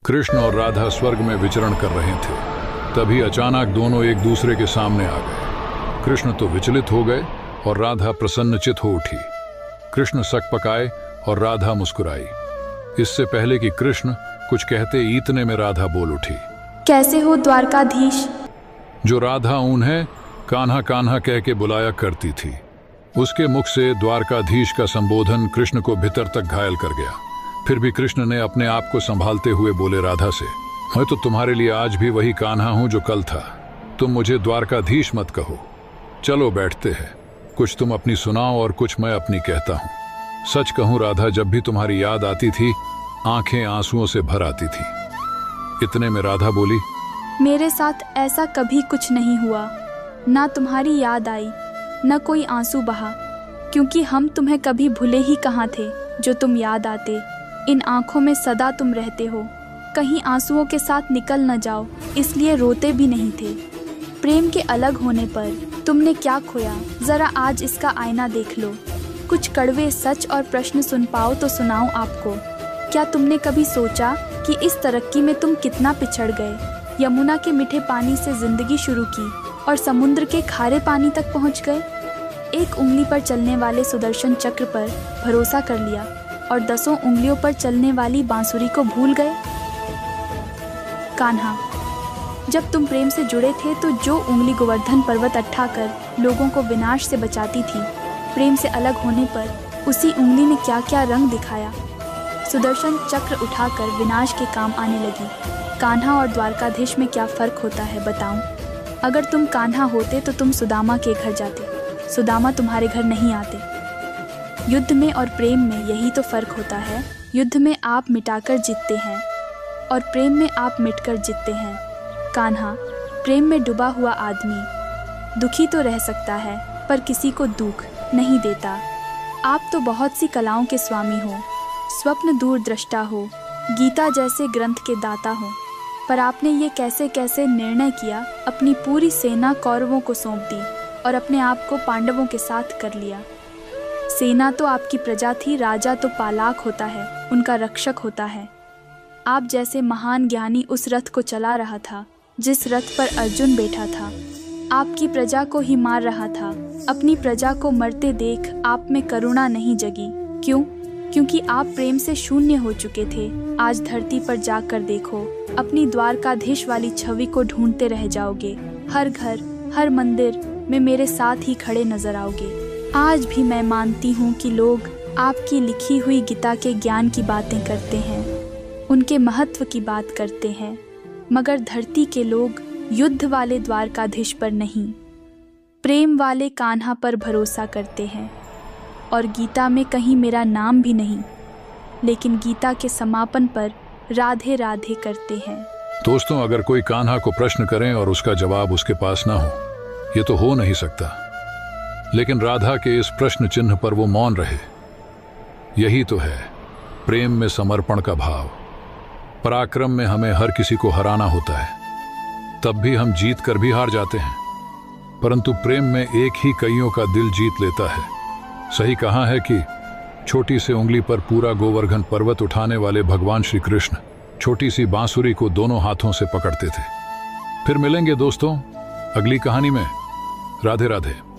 कृष्ण और राधा स्वर्ग में विचरण कर रहे थे। तभी अचानक दोनों एक दूसरे के सामने आ गए। कृष्ण तो विचलित हो गए और राधा प्रसन्नचित हो उठी। कृष्ण सकपकाए और राधा मुस्कुराई। इससे पहले कि कृष्ण कुछ कहते इतने में राधा बोल उठी, कैसे हो द्वारकाधीश? जो राधा उन्हें कान्हा कान्हा कह के बुलाया करती थी। उसके मुख से द्वारकाधीश का संबोधन कृष्ण को भीतर तक घायल कर गया। फिर भी कृष्ण ने अपने आप को संभालते हुए बोले राधा से, मैं तो तुम्हारे लिए आज भी वही कान्हा हूं जो कल था। तुम मुझे द्वारकाधीश मत कहो। चलो बैठते हैं, कुछ तुम अपनी सुनाओ और कुछ मैं अपनी कहता हूं। सच कहूं राधा, जब भी तुम्हारी याद आती थी आंखें आंसुओं से भर आती थी। इतने में राधा बोली, मेरे साथ ऐसा कभी कुछ नहीं हुआ। ना तुम्हारी याद आई, न कोई आंसू बहा, क्योंकि हम तुम्हें कभी भूले ही कहाँ थे जो तुम याद आते। इन आंखों में सदा तुम रहते हो, कहीं आंसुओं के साथ निकल न जाओ, इसलिए रोते भी नहीं थे। प्रेम के अलग होने पर तुमने क्या खोया, जरा आज इसका आईना देख लो। कुछ कड़वे सच और प्रश्न सुन पाओ तो सुनाऊं आपको। क्या तुमने कभी सोचा कि इस तरक्की में तुम कितना पिछड़ गए? यमुना के मीठे पानी से जिंदगी शुरू की और समुद्र के खारे पानी तक पहुंच गए। एक उंगली पर चलने वाले सुदर्शन चक्र पर भरोसा कर लिया और 10 उंगलियों पर चलने वाली बांसुरी को भूल गए। कान्हा, जब तुम प्रेम से जुड़े थे तो जो उंगली गोवर्धन पर्वत उठाकर लोगों को विनाश से बचाती थी, प्रेम से अलग होने पर उसी उंगली ने क्या क्या रंग दिखाया। सुदर्शन चक्र उठाकर विनाश के काम आने लगी। कान्हा और द्वारकाधीश में क्या फर्क होता है बताऊं? अगर तुम कान्हा होते तो तुम सुदामा के घर जाते, सुदामा तुम्हारे घर नहीं आते। युद्ध में और प्रेम में यही तो फर्क होता है। युद्ध में आप मिटाकर जीतते हैं और प्रेम में आप मिटकर जीतते हैं। कान्हा, प्रेम में डूबा हुआ आदमी दुखी तो रह सकता है पर किसी को दुख नहीं देता। आप तो बहुत सी कलाओं के स्वामी हो, स्वप्न दूरदृष्टा हो, गीता जैसे ग्रंथ के दाता हो, पर आपने ये कैसे कैसे निर्णय किया, अपनी पूरी सेना कौरवों को सौंप दी और अपने आप को पांडवों के साथ कर लिया। सेना तो आपकी प्रजा थी, राजा तो पालाक होता है, उनका रक्षक होता है। आप जैसे महान ज्ञानी उस रथ को चला रहा था जिस रथ पर अर्जुन बैठा था। आपकी प्रजा को ही मार रहा था। अपनी प्रजा को मरते देख आप में करुणा नहीं जगी। क्यों? क्योंकि आप प्रेम से शून्य हो चुके थे। आज धरती पर जाकर देखो, अपनी द्वारकाधीश वाली छवि को ढूंढते रह जाओगे। हर घर, हर मंदिर में मेरे साथ ही खड़े नजर आओगे। आज भी मैं मानती हूँ कि लोग आपकी लिखी हुई गीता के ज्ञान की बातें करते हैं, उनके महत्व की बात करते हैं, मगर धरती के लोग युद्ध वाले द्वारकाधीश पर नहीं, प्रेम वाले कान्हा पर भरोसा करते हैं। और गीता में कहीं मेरा नाम भी नहीं, लेकिन गीता के समापन पर राधे राधे करते हैं। दोस्तों, अगर कोई कान्हा को प्रश्न करें और उसका जवाब उसके पास ना हो, ये तो हो नहीं सकता। लेकिन राधा के इस प्रश्न चिन्ह पर वो मौन रहे। यही तो है प्रेम में समर्पण का भाव। पराक्रम में हमें हर किसी को हराना होता है, तब भी हम जीत कर भी हार जाते हैं, परंतु प्रेम में एक ही कईयों का दिल जीत लेता है। सही कहा है कि छोटी सी उंगली पर पूरा गोवर्धन पर्वत उठाने वाले भगवान श्री कृष्ण छोटी सी बांसुरी को दोनों हाथों से पकड़ते थे। फिर मिलेंगे दोस्तों अगली कहानी में। राधे राधे।